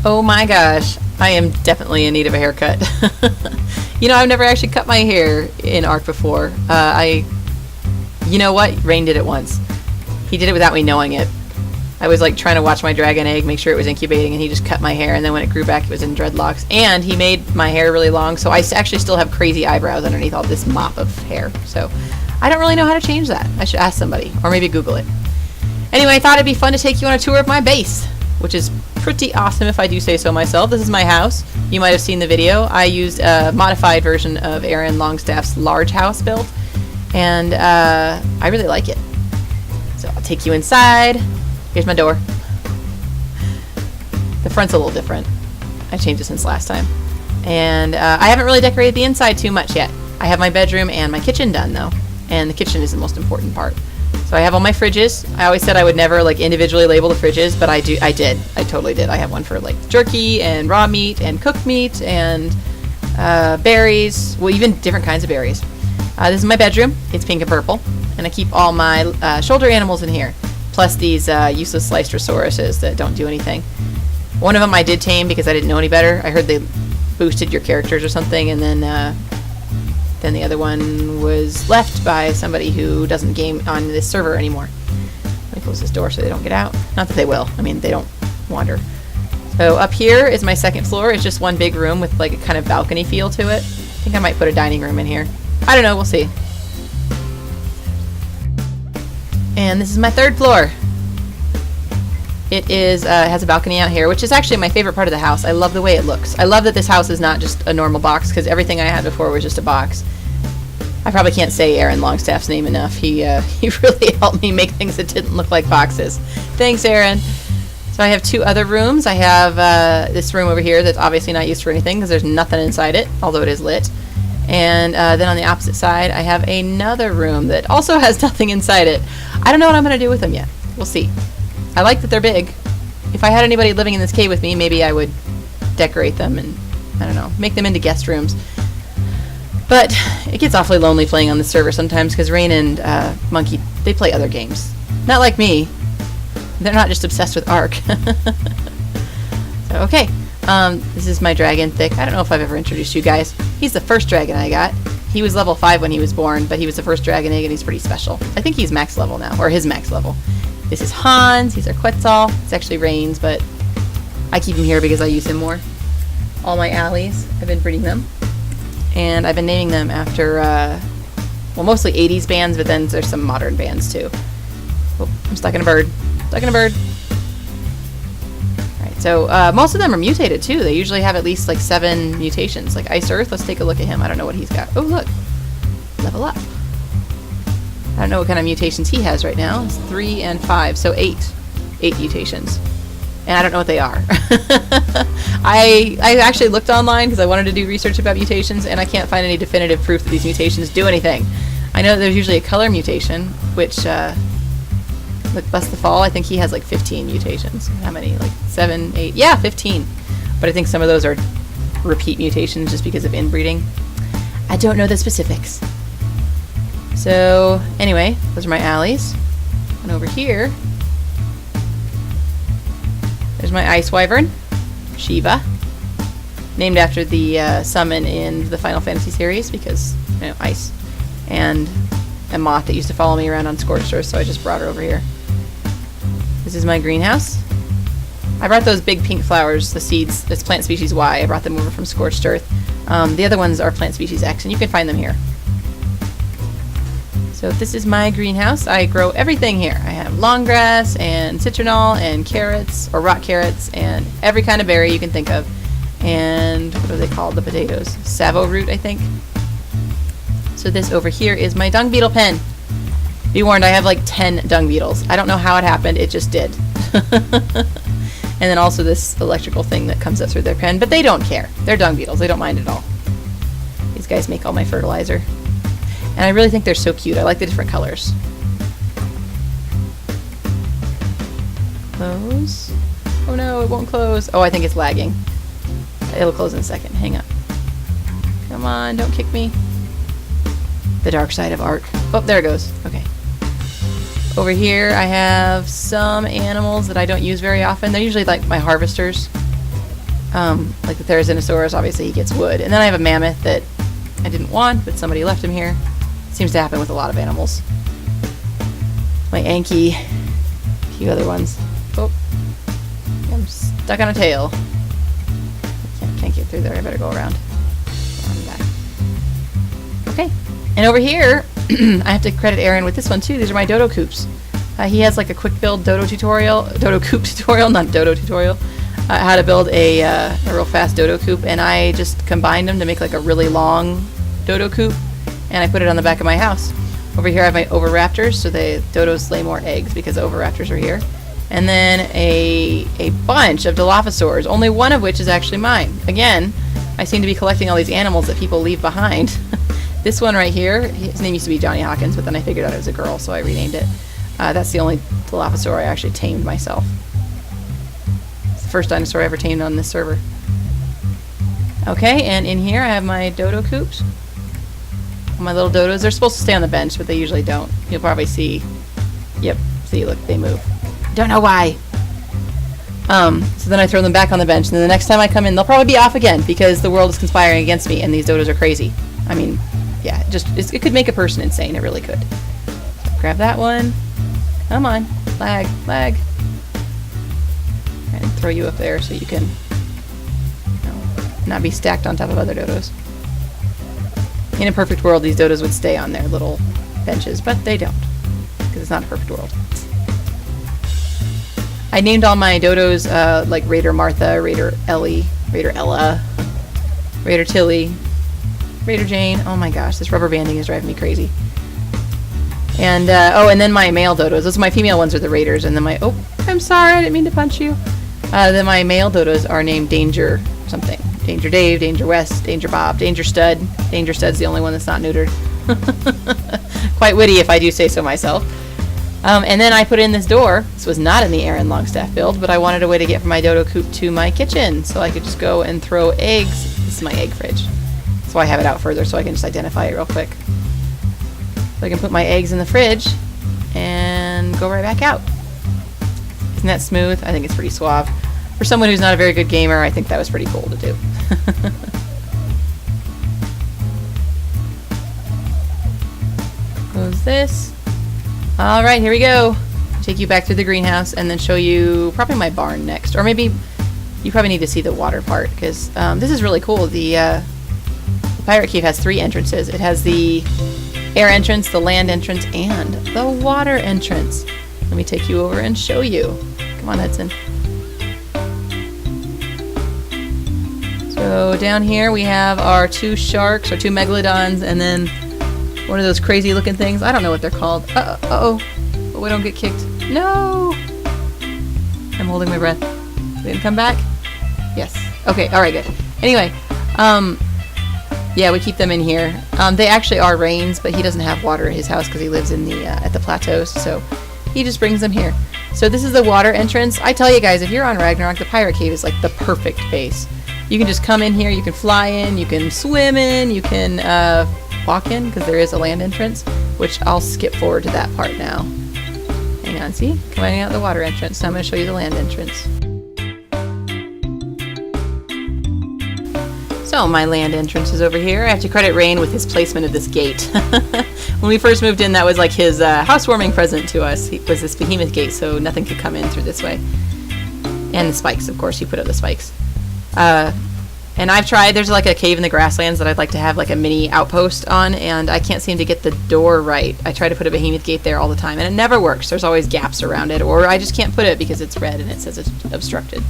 Oh my gosh, I am definitely in need of a haircut. You know, I've never actually cut my hair in ARK before. You know what? Rain did it once. He did it without me knowing it. I was like trying to watch my dragon egg, make sure it was incubating, and he just cut my hair, and then when it grew back, it was in dreadlocks. And he made my hair really long, so I actually still have crazy eyebrows underneath all this mop of hair. So I don't really know how to change that. I should ask somebody, or maybe Google it. Anyway, I thought it'd be fun to take you on a tour of my base, which is pretty awesome if I do say so myself. This is my house. You might have seen the video. I used a modified version of Aaron Longstaff's large house build, and I really like it. So I'll take you inside. Here's my door. The front's a little different. I changed it since last time. And I haven't really decorated the inside too much yet. I have my bedroom and my kitchen done though. And the kitchen is the most important part. So I have all my fridges. I always said I would never like individually label the fridges, but I did. I totally did. I have one for like jerky and raw meat and cooked meat and berries. Well, even different kinds of berries. This is my bedroom. It's pink and purple. And I keep all my shoulder animals in here. Plus these useless sliced rosauruses that don't do anything. One of them I did tame because I didn't know any better. I heard they boosted your characters or something, and then the other one was left by somebody who doesn't game on this server anymore. Let me close this door so they don't get out. Not that they will. I mean, they don't wander. So up here is my second floor. It's just one big room with like a kind of balcony feel to it. I think I might put a dining room in here. I don't know. We'll see. And this is my third floor. It is has a balcony out here, which is actually my favorite part of the house. I love the way it looks. I love that this house is not just a normal box, because everything I had before was just a box. I probably can't say Aaron Longstaff's name enough. He really helped me make things that didn't look like boxes. Thanks, Aaron. So I have two other rooms. I have this room over here that's obviously not used for anything because there's nothing inside it, although it is lit. And then on the opposite side, I have another room that also has nothing inside it. I don't know what I'm going to do with them yet. We'll see. I like that they're big. If I had anybody living in this cave with me, maybe I would decorate them and, I don't know, make them into guest rooms. But it gets awfully lonely playing on the server sometimes because Rain and Monkey, they play other games. Not like me. They're not just obsessed with ARK. So, okay. This is my dragon, Thick. I don't know if I've ever introduced you guys. He's the first dragon I got. He was level 5 when he was born, but he was the first dragon egg and he's pretty special. I think he's max level now, or his max level. This is Hans. He's our Quetzal. It's actually Rain's, but I keep him here because I use him more. All my alleys, I've been breeding them. And I've been naming them after, well, mostly 80s bands, but then there's some modern bands too. Oh, I'm stuck in a bird. Stuck in a bird. Alright, so most of them are mutated too. They usually have at least like 7 mutations. Like Ice Earth, let's take a look at him. I don't know what he's got. Oh, look. Level up. I don't know what kind of mutations he has right now. It's 3 and 5, so 8 mutations. And I don't know what they are. I actually looked online because I wanted to do research about mutations, and I can't find any definitive proof that these mutations do anything. I know there's usually a color mutation, which, like Bust the Fall, I think he has like 15 mutations. How many? Like 7, 8? Yeah, 15. But I think some of those are repeat mutations just because of inbreeding. I don't know the specifics. So, anyway, those are my alleys. And over here, there's my Ice Wyvern, Shiva, named after the summon in the Final Fantasy series because, you know, ice. And a moth that used to follow me around on Scorched Earth, so I just brought her over here. This is my greenhouse. I brought those big pink flowers, the seeds, that's plant species Y. I brought them over from Scorched Earth. The other ones are plant species X, and you can find them here. So this is my greenhouse. I grow everything here. I have long grass and citronal and carrots, or rock carrots, and every kind of berry you can think of. And what are they called? The potatoes. Savo root, I think. So this over here is my Dung Beetle Pen. Be warned, I have like 10 dung beetles. I don't know how it happened, it just did. And then also this electrical thing that comes up through their pen, but they don't care. They're dung beetles, they don't mind at all. These guys make all my fertilizer. And I really think they're so cute. I like the different colors. Close. Oh no, it won't close. Oh, I think it's lagging. It'll close in a second. Hang on. Come on, don't kick me. The dark side of ARK. Oh, there it goes. Okay. Over here I have some animals that I don't use very often. They're usually like my harvesters. Like the Therizinosaurus, obviously he gets wood. And then I have a mammoth that I didn't want, but somebody left him here. Seems to happen with a lot of animals. My Anki, a few other ones. Oh, I'm stuck on a tail. Can't get through there. I better go around. Back. Okay, and over here, I have to credit Aaron with this one too. These are my dodo coops. He has like a quick build dodo coop tutorial, not dodo tutorial. How to build a real fast dodo coop, and I just combined them to make like a really long dodo coop, and I put it on the back of my house. Over here I have my oviraptors, so the dodos lay more eggs because the oviraptors are here. And then a bunch of Dilophosaurs, only one of which is actually mine. Again, I seem to be collecting all these animals that people leave behind. This one right here, his name used to be Johnny Hawkins, but then I figured out it was a girl, so I renamed it. That's the only Dilophosaur I actually tamed myself. It's the first dinosaur I ever tamed on this server. Okay, and in here I have my dodo coops. My little dodos, they're supposed to stay on the bench, but they usually don't. You'll probably see. Yep, see, look, they move. Don't know why. So then I throw them back on the bench, and then the next time I come in, they'll probably be off again because the world is conspiring against me, and these dodos are crazy. I mean, yeah, it could make a person insane. It really could. Grab that one. Come on, lag. And throw you up there so you can not be stacked on top of other dodos. In a perfect world, these dodos would stay on their little benches, but they don't, because it's not a perfect world. I named all my dodos like Raider Martha, Raider Ellie, Raider Ella, Raider Tilly, Raider Jane. Oh my gosh, this rubber banding is driving me crazy. And and then my male dodos. Those are my female ones are the Raiders, and then I'm sorry, I didn't mean to punch you. Then my male dodos are named Danger something. Danger Dave, Danger West, Danger Bob, Danger Stud. Danger Stud's the only one that's not neutered. Quite witty if I do say so myself. And then I put in this door. This was not in the Aaron Longstaff build, but I wanted a way to get from my dodo coop to my kitchen, so I could just go and throw eggs. This is my egg fridge. So I have it out further so I can just identify it real quick. So I can put my eggs in the fridge and go right back out. Isn't that smooth? I think it's pretty suave. For someone who's not a very good gamer, I think that was pretty cool to do. Close this. Alright, here we go. Take you back through the greenhouse and then show you probably my barn next. Or maybe you probably need to see the water part, because this is really cool. The Pirate Cave has 3 entrances. It has the air entrance, the land entrance, and the water entrance. Let me take you over and show you. Come on, Hudson. So down here we have our 2 sharks, or 2 megalodons, and then one of those crazy looking things. I don't know what they're called. Uh-oh. But we don't get kicked. No! I'm holding my breath. They didn't come back? Yes. Okay, alright, good. Anyway, yeah, we keep them in here. They actually are Rains, but he doesn't have water at his house because he lives in the at the plateaus, so he just brings them here. So this is the water entrance. I tell you guys, if you're on Ragnarok, the Pirate Cave is like the perfect base. You can just come in here, you can fly in, you can swim in, you can walk in, because there is a land entrance, which I'll skip forward to that part now. Hang on, see? Coming out the water entrance. Now I'm going to show you the land entrance. So my land entrance is over here. I have to credit Rain with his placement of this gate. When we first moved in, that was like his housewarming present to us. It was this behemoth gate, so nothing could come in through this way. And the spikes, of course, he put up the spikes. And I've tried, there's like a cave in the grasslands that I'd like to have like a mini outpost on, and I can't seem to get the door right. I try to put a behemoth gate there all the time, and it never works. There's always gaps around it, or I just can't put it because it's red and it says it's obstructed.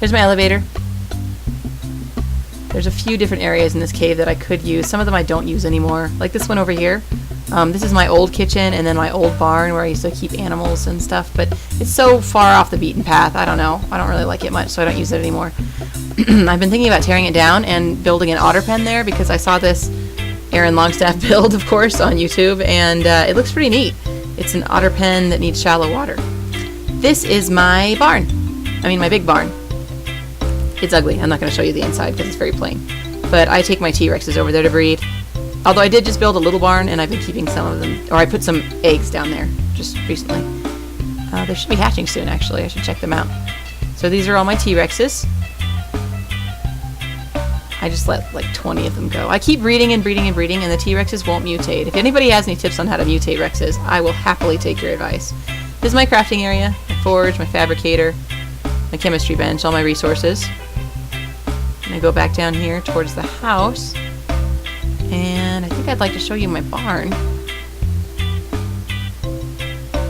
There's my elevator. There's a few different areas in this cave that I could use. Some of them I don't use anymore. Like this one over here. This is my old kitchen and then my old barn where I used to keep animals and stuff, but it's so far off the beaten path. I don't know. I don't really like it much, so I don't use it anymore. I've been thinking about tearing it down and building an otter pen there because I saw this Aaron Longstaff build, of course, on YouTube, and it looks pretty neat. It's an otter pen that needs shallow water. This is my barn. I mean, my big barn. It's ugly. I'm not going to show you the inside because it's very plain. But I take my T-Rexes over there to breed. Although I did just build a little barn, and I've been keeping some of them. Or I put some eggs down there just recently. They should be hatching soon, actually. I should check them out. So these are all my T-Rexes. I just let like 20 of them go. I keep breeding and breeding and breeding, and the T-Rexes won't mutate. If anybody has any tips on how to mutate Rexes, I will happily take your advice. This is my crafting area, my forge, my fabricator, my chemistry bench, all my resources. And I go back down here towards the house, and I think I'd like to show you my barn.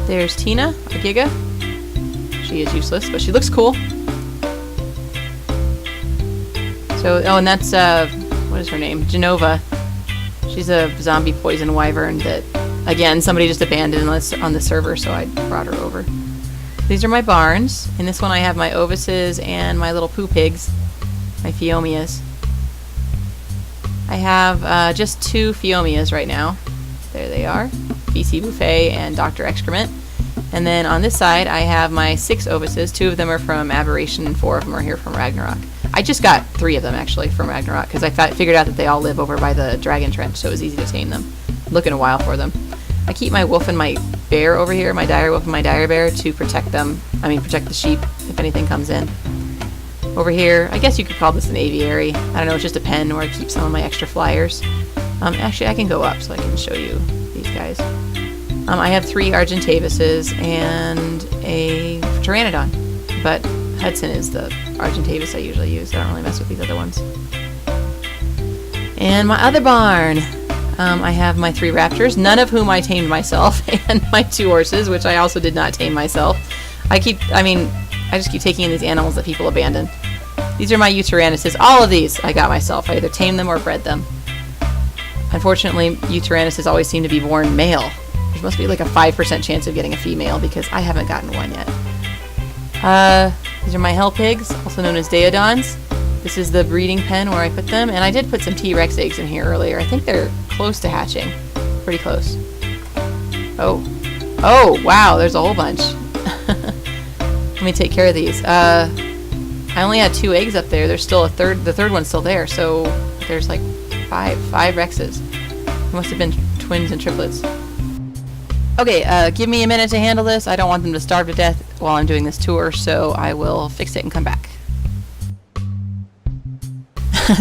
There's Tina, or Giga. She is useless, but she looks cool. So, oh, and that's, what is her name? Genova. She's a zombie poison wyvern that, again, somebody just abandoned on the server, so I brought her over. These are my barns. In this one I have my ovises and my little poo pigs, my Phiomias. I have just 2 Phiomias right now. There they are. BC Buffet and Dr. Excrement. And then on this side I have my 6 ovises. 2 of them are from Aberration and 4 of them are here from Ragnarok. I just got 3 of them actually from Ragnarok because I figured out that they all live over by the Dragon Trench, so it was easy to tame them. Looking a while for them. I keep my wolf and my bear over here, my dire wolf and my dire bear, to protect them. I mean, protect the sheep if anything comes in. Over here, I guess you could call this an aviary. I don't know, it's just a pen where I keep some of my extra flyers. Actually, I can go up so I can show you these guys. I have 3 Argentavises and a Pteranodon, but Hudson is the Argentavis I usually use. I don't really mess with these other ones. And my other barn. I have my 3 raptors, none of whom I tamed myself, and my 2 horses, which I also did not tame myself. I just keep taking in these animals that people abandon. These are my Utyrannuses. All of these I got myself. I either tamed them or bred them. Unfortunately, Utyrannuses always seem to be born male. There must be like a 5% chance of getting a female because I haven't gotten one yet. These are my hell pigs, also known as Deodons. This is the breeding pen where I put them, and I did put some T-Rex eggs in here earlier. I think they're close to hatching. Pretty close. Oh, wow, there's a whole bunch. Let me take care of these. I only had 2 eggs up there. There's still the third one's still there, so there's like 5 Rexes. It must have been twins and triplets. Okay, give me a minute to handle this. I don't want them to starve to death while I'm doing this tour, so I will fix it and come back.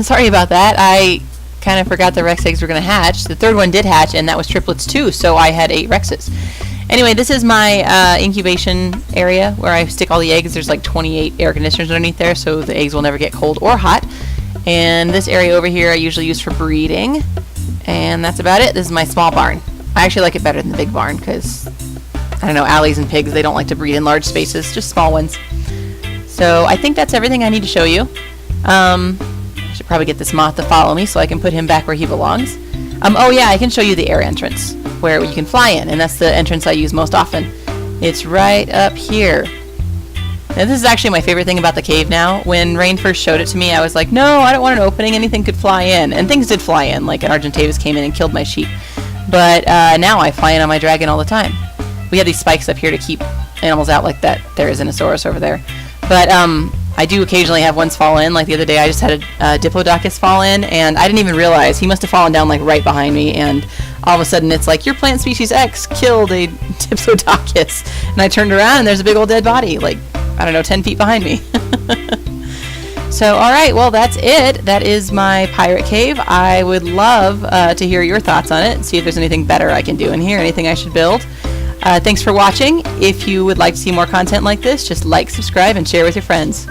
Sorry about that. I kind of forgot the Rex eggs were going to hatch. The 3rd one did hatch, and that was triplets too, so I had 8 Rexes. Anyway, this is my incubation area where I stick all the eggs. There's like 28 air conditioners underneath there, so the eggs will never get cold or hot. And this area over here I usually use for breeding. And that's about it. This is my small barn. I actually like it better than the big barn because, I don't know, alleys and pigs, they don't like to breed in large spaces, just small ones. So I think that's everything I need to show you. I should probably get this moth to follow me so I can put him back where he belongs. Oh yeah, I can show you the air entrance where you can fly in, and that's the entrance I use most often. It's right up here. Now this is actually my favorite thing about the cave now. When Rain first showed it to me, I was like, no, I don't want an opening, anything could fly in. And things did fly in, like an Argentavis came in and killed my sheep. But now I fly in on my dragon all the time. We have these spikes up here to keep animals out like that. There is an Asaurus over there. But I do occasionally have ones fall in. Like the other day I just had a Diplodocus fall in, and I didn't even realize. He must have fallen down like right behind me, and all of a sudden it's like, your plant species X killed a Diplodocus. And I turned around and there's a big old dead body, like, I don't know, 10 feet behind me. So, alright, well, that's it. That is my pirate cave. I would love to hear your thoughts on it, see if there's anything better I can do in here, anything I should build. Thanks for watching. If you would like to see more content like this, just like, subscribe, and share with your friends.